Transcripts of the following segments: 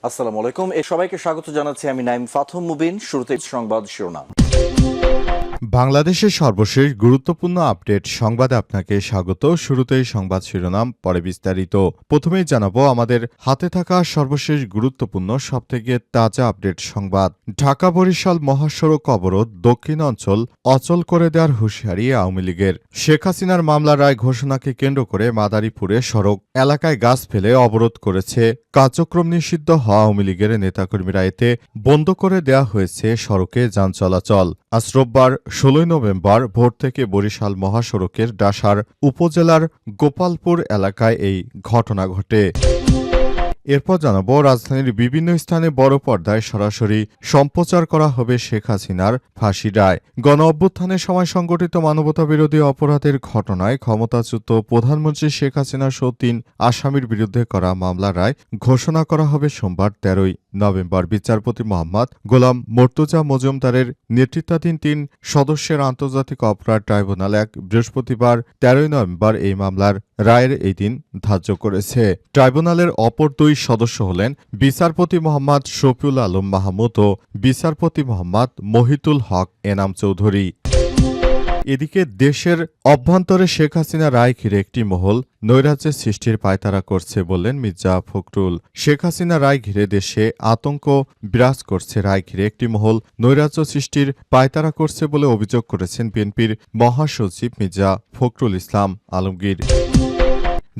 আসসালামু আলাইকুম। সবাইকে স্বাগত জানাচ্ছি আমি নাইম ফাথম মুবিন। শুরুতে সংবাদ শিরোনাম। বাংলাদেশের সর্বশেষ গুরুত্বপূর্ণ আপডেট সংবাদে আপনাকে স্বাগত। শুরুতেই সংবাদ শিরোনাম, পরে বিস্তারিত। প্রথমেই জানাবো আমাদের হাতে থাকা সর্বশেষ গুরুত্বপূর্ণ সবথেকে তাজা আপডেট সংবাদ। ঢাকা বরিশাল মহাসড়ক অবরোধ, দক্ষিণ অঞ্চল অচল করে দেওয়ার হুঁশিয়ারি আওয়ামী লীগের। শেখ হাসিনার মামলার রায় ঘোষণাকে কেন্দ্র করে মাদারীপুরে সড়ক এলাকায় গাছ ফেলে অবরোধ করেছে কার্যক্রম নিষিদ্ধ হওয়া আওয়ামী লীগের নেতাকর্মীরা। এতে বন্ধ করে দেওয়া হয়েছে সড়কে যান চলাচল। আজ রোববার ১৬ নভেম্বর ভোর থেকে বরিশাল মহাসড়কের ডাসার উপজেলার গোপালপুর এলাকায় এই ঘটনা ঘটে। এরপর জানাবো রাজধানীর বিভিন্ন স্থানে বড় পর্দায় সরাসরি সম্প্রচার করা হবে শেখ হাসিনার ফাঁসি রায়। গণ অভ্যুত্থানের সময় সংগঠিত মানবতাবিরোধী অপরাধের ঘটনায় ক্ষমতাচ্যুত প্রধানমন্ত্রী শেখ হাসিনা সহ ৩ আসামির বিরুদ্ধে করা মামলার রায় ঘোষণা করা হবে সোমবার ১৩ নভেম্বর। বিচারপতি মোহাম্মদ গোলাম মর্তুজা মজুমদারের নেতৃত্বাধীন ৩ সদস্যের আন্তর্জাতিক অপরাধ ট্রাইব্যুনাল এক বৃহস্পতিবার ১৩ নভেম্বর এই মামলার রায়ের এই দিন ধার্য করেছে। ট্রাইব্যুনালের অপর ২ সদস্য হলেন বিচারপতি মোহাম্মদ শফিউল আলম মাহমুদ ও বিচারপতি মোহাম্মদ মহিতুল হক এনাম চৌধুরী। এদিকে দেশের অভ্যন্তরে শেখ হাসিনা রায় ঘিরে একটি মহল নৈরাজ্যের সৃষ্টির পায়তারা করছে বললেন মির্জা ফখরুল। শেখ হাসিনা রায় ঘিরে দেশে আতঙ্ক বিরাজ করছে। রায় ঘিরে একটি মহল নৈরাজ্য সৃষ্টির পায়তারা করছে বলে অভিযোগ করেছেন বিএনপির মহাসচিব মির্জা ফখরুল ইসলাম আলমগীর।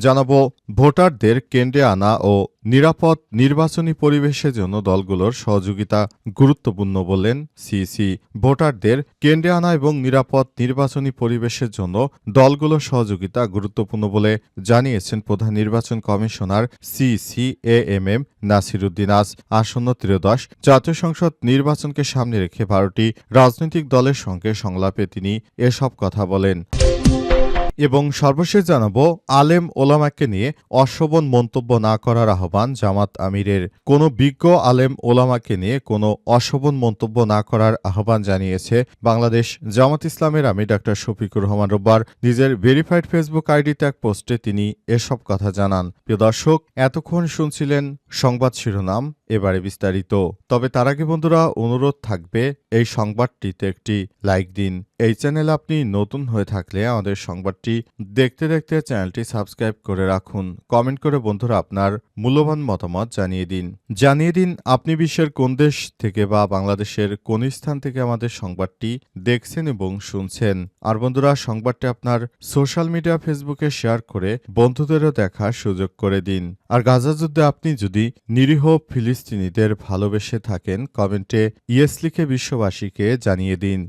জানাবো ভোটারদের কেন্দ্রে আনা ও নিরাপদ নির্বাচনী পরিবেশের জন্য দলগুলোর সহযোগিতা গুরুত্বপূর্ণ বললেন সিইসি। ভোটারদের কেন্দ্রে আনা এবং নিরাপদ নির্বাচনী পরিবেশের জন্য দলগুলোর সহযোগিতা গুরুত্বপূর্ণ বলে জানিয়েছেন প্রধান নির্বাচন কমিশনার সিইসি এএমএম নাসিরুদ্দিন। আজ আসন্ন ত্রয়োদশ জাতীয় সংসদ নির্বাচনকে সামনে রেখে ১২টি রাজনৈতিক দলের সঙ্গে সংলাপে তিনি এসব কথা বলেন। এবং সর্বশেষ জানাবো আলেম ওলামাকে নিয়ে অশোভন মন্তব্য না করার আহ্বান জামাত আমিরের। কোনো বিজ্ঞ আলেম ওলামাকে নিয়ে কোনো অশোভন মন্তব্য না করার আহ্বান জানিয়েছে বাংলাদেশ জামাত ইসলামের আমির ডা শফিকুর রহমান। রোববার নিজের ভেরিফাইড ফেসবুক আইডিতে এক পোস্টে তিনি এসব কথা জানান। প্রিয় দর্শক, এতক্ষণ শুনছিলেন সংবাদ শিরোনাম, এবারে বিস্তারিত। তবে তার আগে বন্ধুরা অনুরোধ থাকবে এই সংবাদটিতে একটি লাইক দিন। এই চ্যানেলে আপনি নতুন হয়ে থাকলে আমাদের সংবাদটি দেখতে দেখতে চ্যানেলটি সাবস্ক্রাইব করে রাখুন। কমেন্ট করে বন্ধুরা আপনার মূল্যবান মতামত জানিয়ে দিন আপনি বিশ্বের কোন দেশ থেকে বা বাংলাদেশের কোন স্থান থেকে আমাদের সংবাদটি দেখছেন এবং শুনছেন। আর বন্ধুরা সংবাদটি আপনার সোশ্যাল মিডিয়া ফেসবুকে শেয়ার করে বন্ধুদেরও দেখার সুযোগ করে দিন। আর গাজা যুদ্ধে আপনি যদি নিরীহ ফিলিস্তিনিদের ভালোবেসে থাকেন কমেন্টে ইয়েস লিখে বিশ্ববাসীকে জানিয়ে দিন।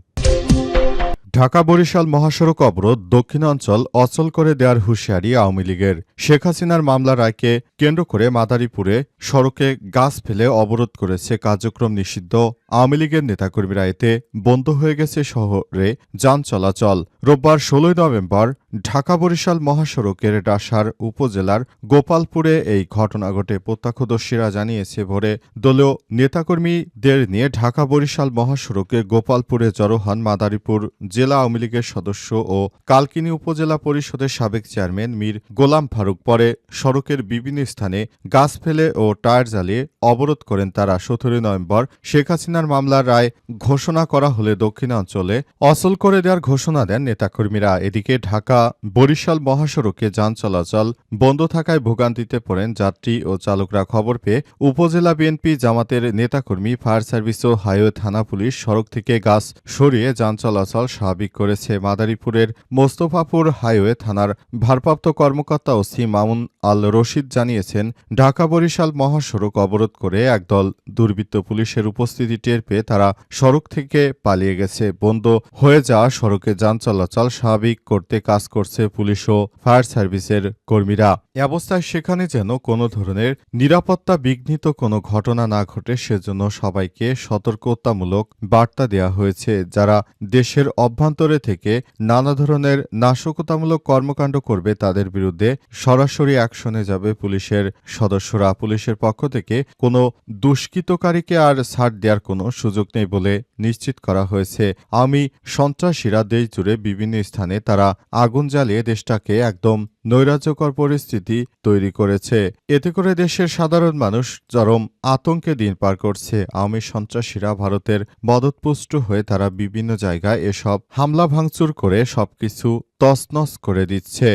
ঢাকা বরিশাল মহাসড়ক অবরোধ, দক্ষিণাঞ্চল অচল করে দেওয়ার হুঁশিয়ারি আওয়ামী লীগের। শেখ হাসিনার মামলার রায়কে কেন্দ্র করে মাদারীপুরে সড়কে গাছ ফেলে অবরোধ করেছে কার্যক্রম নিষিদ্ধ আওয়ামী লীগের নেতাকর্মীরা। এতে বন্ধ হয়ে গেছে শহরে যান চলাচল। রোববার ১৬ নভেম্বর ঢাকা বরিশাল মহাসড়কের ডাসার উপজেলার গোপালপুরে এই ঘটনা ঘটে। প্রত্যক্ষদর্শীরা জানিয়েছে ভোরে দলীয় নেতাকর্মীদের নিয়ে ঢাকা বরিশাল মহাসড়কে গোপালপুরে জড়ো হন মাদারীপুর জেলা আওয়ামী লীগের সদস্য ও কালকিনি উপজেলা পরিষদের সাবেক চেয়ারম্যান মীর গোলাম ফারুক। পরে সড়কের বিভিন্ন স্থানে গাছ ফেলে ও টায়ার জ্বালিয়ে অবরোধ করেন তারা। ১৭ নভেম্বর শেখ হাসিনার মামলার রায় ঘোষণা করা হলে দক্ষিণাঞ্চলে অচল করে দেওয়ার ঘোষণা দেন নেতাকর্মীরা। এদিকে ঢাকা বরিশাল মহাসড়কে যান চলাচল বন্ধ থাকায় ভোগান্তিতে পড়েন যাত্রী ও চালকরা। খবর পেয়ে উপজেলা বিএনপি, জামাতের নেতাকর্মী, ফায়ার সার্ভিস ও হাইওয়ে থানা পুলিশ সড়ক থেকে গাছ সরিয়ে যান চলাচল স্বাভাবিক করেছে। মাদারীপুরের মোস্তফাপুর হাইওয়ে থানার ভারপ্রাপ্ত কর্মকর্তা ওসি মামুন আল রশিদ জানিয়েছেন, ঢাকা বরিশাল মহাসড়ক অবরোধ করে একদল দুর্বৃত্ত পুলিশের উপস্থিতি টের পেয়ে তারা সড়ক থেকে পালিয়ে গেছে। বন্ধ হয়ে যাওয়া সড়কে যান চলাচল স্বাভাবিক করতে কাজ করছে পুলিশ ও ফায়ার সার্ভিসের কর্মীরা। এ অবস্থায় সেখানে যেন কোনো ধরনের নিরাপত্তা বিঘ্নিত কোনো ঘটনা না ঘটে সেজন্য সবাইকে সতর্কতামূলক বার্তা দেওয়া হয়েছে। যারা দেশের অভ্যন্তরে থেকে নানা ধরনের নাশকতামূলক কর্মকাণ্ড করবে তাদের বিরুদ্ধে সরাসরি অ্যাকশনে যাবে পুলিশের সদস্যরা। পুলিশের পক্ষ থেকে কোনো দুষ্কৃতকারীকে আর ছাড় দেওয়ার কোনো কোনো সুযোগ নেই বলে নিশ্চিত করা হয়েছে। আওয়ামী সন্ত্রাসীরা দেশ জুড়ে বিভিন্ন স্থানে তারা আগুন জ্বালিয়ে দেশটাকে একদম নৈরাজ্যকর পরিস্থিতি তৈরি করেছে। এতে করে দেশের সাধারণ মানুষ চরম আতঙ্কে দিন পার করছে। আওয়ামী সন্ত্রাসীরা ভারতের মদতপুষ্ট হয়ে তারা বিভিন্ন জায়গায় এসব হামলা ভাঙচুর করে সবকিছু তছনছ করে দিচ্ছে।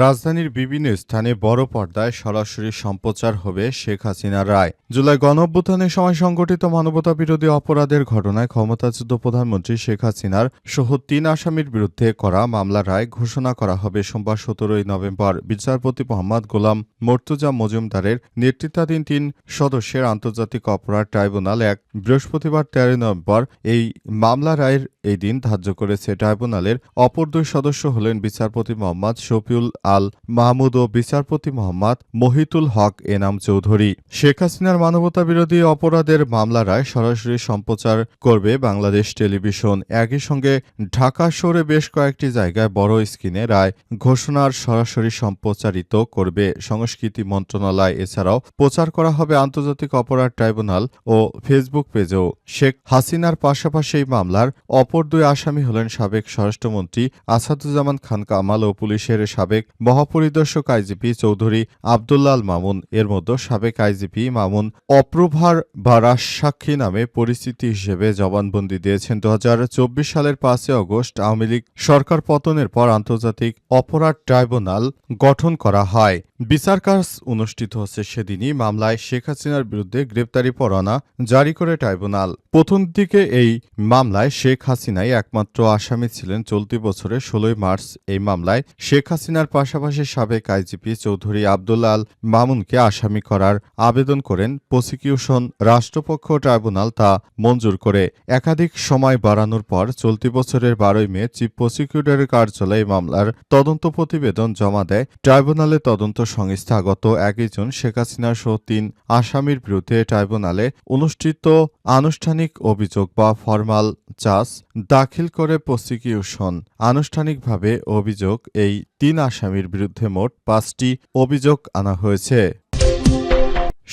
রাজধানীর বিভিন্ন স্থানে বড় পর্দায় সরাসরি সম্প্রচার হবে শেখ হাসিনার রায়। জুলাই গণঅভ্যুত্থানের সময় সংগঠিত মানবতাবিরোধী অপরাধের ঘটনায় ক্ষমতাচ্যুত প্রধানমন্ত্রী শেখ হাসিনার সহ ৩ আসামির বিরুদ্ধে করা মামলার রায় ঘোষণা করা হবে সোমবার ১৭ নভেম্বর। বিচারপতি মোহাম্মদ গোলাম মর্তুজা মজুমদারের নেতৃত্বাধীন ৩ সদস্যের আন্তর্জাতিক অপরাধ ট্রাইব্যুনাল বৃহস্পতিবার ১৩ নভেম্বর এই মামলা রায়ের এই দিন ধার্য করেছে। ট্রাইব্যুনালের অপর ২ সদস্য হলেন বিচারপতি মোহাম্মদ শফিউল আল মাহমুদ ও বিচারপতি মোহাম্মদ মহিতুল হক এনাম চৌধুরী। শেখ হাসিনার মানবতাবিরোধী অপরাধের মামলা রায় সরাসরি সম্প্রচার করবে বাংলাদেশ টেলিভিশন। একই সঙ্গে ঢাকা শহরে বেশ কয়েকটি জায়গায় বড় স্ক্রিনে রায় ঘোষণার সরাসরি সম্প্রচারিত করবে সংস্কৃতি মন্ত্রণালয়। এছাড়াও প্রচার করা হবে আন্তর্জাতিক অপরাধ ট্রাইব্যুনাল ও ফেসবুক পেজেও। শেখ হাসিনার পাশাপাশি এই মামলার অপর ২ আসামি হলেন সাবেক স্বরাষ্ট্রমন্ত্রী আসাদুজ্জামান খান কামাল ও পুলিশের সাবেক মহাপরিদর্শক আইজিপি চৌধুরী আব্দুল্লাহ আল মামুন। এর মধ্যে সাবেক আইজিপি মামুন অপ্রভার বা রাজসাক্ষী নামে পরিস্থিতি হিসেবে জবানবন্দি দিয়েছেন। ২০২৪ সালের ৫ আগস্ট আওয়ামী লীগ সরকার পতনের পর আন্তর্জাতিক অপরাধ ট্রাইব্যুনাল গঠন করা হয়। বিচার কাজ অনুষ্ঠিত হচ্ছে সেদিনই মামলায় শেখ হাসিনার বিরুদ্ধে গ্রেপ্তারি পরোয়ানা জারি করে ট্রাইব্যুনাল। প্রথম দিকে এই মামলায় শেখ হাসিনাই একমাত্র আসামি ছিলেন। চলতি বছরের ১৬ মার্চ এই মামলায় শেখ হাসিনার পাশাপাশি সাবেক আইজিপি চৌধুরী আব্দুল্লাহ আল মামুনকে আসামি করার আবেদন করেন প্রসিকিউশন। রাষ্ট্রপক্ষ ট্রাইব্যুনাল তা মঞ্জুর করে। একাধিক সময় বাড়ানোর পর চলতি বছরের ১২ মে চিফ প্রসিকিউটরের কার্যালয়ে মামলার তদন্ত প্রতিবেদন জমা দেয় ট্রাইব্যুনালে তদন্ত সংস্থা। গত ১ জুন শেখ হাসিনা সহ ৩ আসামির বিরুদ্ধে ট্রাইব্যুনালে অনুষ্ঠিত আনুষ্ঠানিক অভিযোগ বা ফরমাল চার্জ দাখিল করে প্রসিকিউশন। আনুষ্ঠানিকভাবে অভিযোগ এই ৩ আসামির বিরুদ্ধে মোট ৫টি অভিযোগ আনা হয়েছে।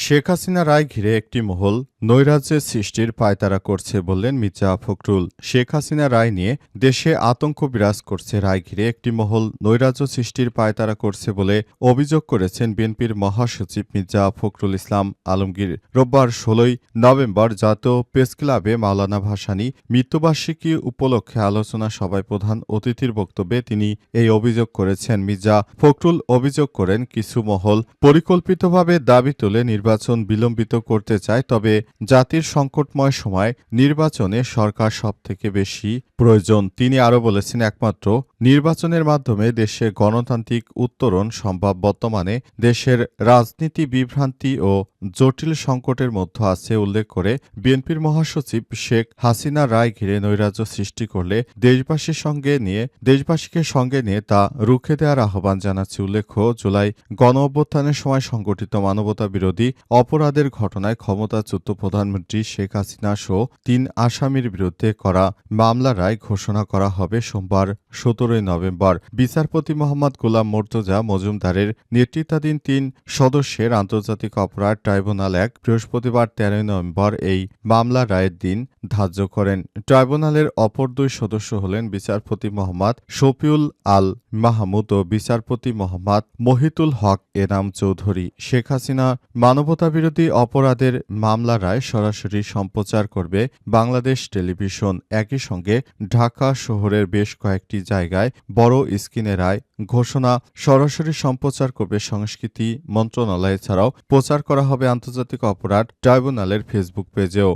শেখ হাসিনা রায় ঘিরে একটি মহল নৈরাজ্যের সৃষ্টির পায়তারা করছে বললেন মির্জা ফখরুল। শেখ হাসিনা রায় নিয়ে দেশে আতঙ্ক বিরাজ করছে। রায় ঘিরে একটি মহল নৈরাজ্য সৃষ্টির পায়তারা করছে বলে অভিযোগ করেছেন বিএনপির মহাসচিব মির্জা ফখরুল ইসলাম আলমগীর। রোববার ১৬ নভেম্বর জাতীয় প্রেসক্লাবে মাওলানা ভাসানী মৃত্যুবার্ষিকী উপলক্ষে আলোচনা সভায় প্রধান অতিথির বক্তব্যে তিনি এই অভিযোগ করেছেন। মির্জা ফখরুল অভিযোগ করেন কিছু মহল পরিকল্পিতভাবে দাবি তুলে নির্বাচন বিলম্বিত করতে চায়। তবে জাতির সংকটময় সময় নির্বাচনে সরকার সবথেকে বেশি প্রয়োজন। তিনি আরও বলেছেন একমাত্র নির্বাচনের মাধ্যমে দেশে গণতান্ত্রিক উত্তরণ সম্ভব। বর্তমানে দেশের রাজনীতি বিভ্রান্তি ও জটিল সংকটের মধ্যে আছে উল্লেখ করে বিএনপির মহাসচিব শেখ হাসিনা রায় ঘিরে নৈরাজ্য সৃষ্টি করলে দেশবাসীকে সঙ্গে নিয়ে তা রুখে দেওয়ার আহ্বান জানাচ্ছে। উল্লেখ্য জুলাই গণঅভ্যুত্থানের সময় সংগঠিত মানবতা বিরোধী অপরাধের ঘটনায় ক্ষমতাচ্যুত প্রধানমন্ত্রী শেখ হাসিনা সহ ৩ আসামির বিরুদ্ধে করা মামলা রায় ঘোষণা করা হবে সোমবার ১৭ নভেম্বর। বিচারপতি মোহাম্মদ গোলাম মর্তুজা মজুমদারের নেতৃত্বাধীন ৩ সদস্যের আন্তর্জাতিক অপরাধ ট্রাইব্যুনাল বৃহস্পতিবার ১৩ নভেম্বর এই মামলা রায়ের দিন ধার্য করেন। ট্রাইব্যুনালের অপর ২ সদস্য হলেন বিচারপতি মোহাম্মদ শফিউল আল মাহমুদ ও বিচারপতি মোহাম্মদ মহিতুল হক এনাম চৌধুরী। শেখ হাসিনা মানবতাবিরোধী অপরাধের মামলা রায় সরাসরি সম্প্রচার করবে বাংলাদেশ টেলিভিশন। একই সঙ্গে ঢাকা শহরের বেশ কয়েকটি জায়গায় বড় স্ক্রিনে রায় ঘোষণা সরাসরি সম্প্রচার করবে সংস্কৃতি মন্ত্রণালয়। এছাড়াও প্রচার করা হবে আন্তর্জাতিক অপরাধ ট্রাইব্যুনালের ফেসবুক পেজেও।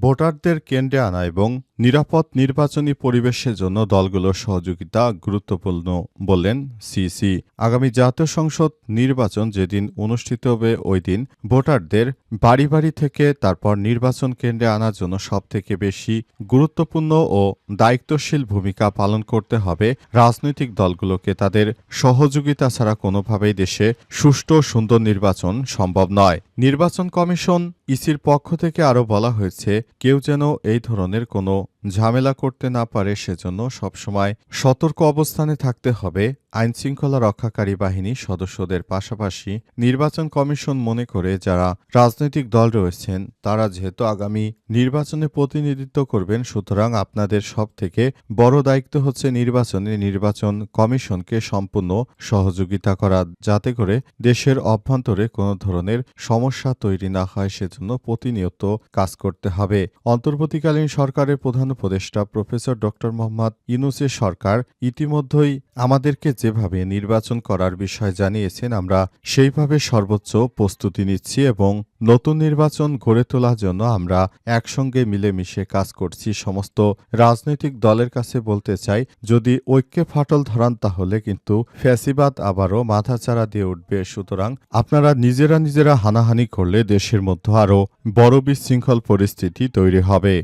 ভোটারদের কেন্দ্রে আনা এবং নিরাপদ নির্বাচনী পরিবেশের জন্য দলগুলোর সহযোগিতা গুরুত্বপূর্ণ বললেন সিসি। আগামী জাতীয় সংসদ নির্বাচন যেদিন অনুষ্ঠিত হবে ওই দিন ভোটারদের বাড়ি বাড়ি থেকে তারপর নির্বাচন কেন্দ্রে আনার জন্য সবথেকে বেশি গুরুত্বপূর্ণ ও দায়িত্বশীল ভূমিকা পালন করতে হবে রাজনৈতিক দলগুলোকে। তাদের সহযোগিতা ছাড়া কোনোভাবেই দেশে সুষ্ঠু সুন্দর নির্বাচন সম্ভব নয়। নির্বাচন কমিশন ইসির পক্ষ থেকে আরও বলা হয়েছে কেউ যেন এই ধরনের কোনো ঝামেলা করতে না পারে সেজন্য সবসময় সতর্ক অবস্থানে থাকতে হবে। আইনশৃঙ্খলা রক্ষাকারী বাহিনী সদস্যদের পাশাপাশি নির্বাচন কমিশন মনে করে যারা রাজনৈতিক দল রয়েছেন তারা যেহেতু আগামী নির্বাচনে প্রতিনিধিত্ব করবেন, সুতরাং আপনাদের সবথেকে বড় দায়িত্ব হচ্ছে নির্বাচন কমিশনকে সম্পূর্ণ সহযোগিতা করা, যাতে করে দেশের অভ্যন্তরে কোনো ধরনের সমস্যা তৈরি না হয় সেজন্য প্রতিনিয়ত কাজ করতে হবে। অন্তর্বর্তীকালীন সরকারের প্রধান উপদেষ্টা প্রফেসর ডক্টর মোহাম্মদ ইউনূসের সরকার ইতিমধ্যেই আমাদেরকে যেভাবে নির্বাচন করার বিষয় জানিয়েছেন, আমরা সেইভাবে সর্বোচ্চ প্রস্তুতি নিচ্ছি এবং নতুন নির্বাচন গড়ে তোলার জন্য আমরা একসঙ্গে মিলেমিশে কাজ করছি। সমস্ত রাজনৈতিক দলের কাছে বলতে চাই, যদি ঐক্যে ফাটল ধরান তাহলে কিন্তু ফ্যাসিবাদ আবারও মাথাচাড়া দিয়ে উঠবে। সুতরাং আপনারা নিজেরা হানাহানি করলে দেশের মধ্যে আরও বড় বিশৃঙ্খল পরিস্থিতি তৈরি হবে।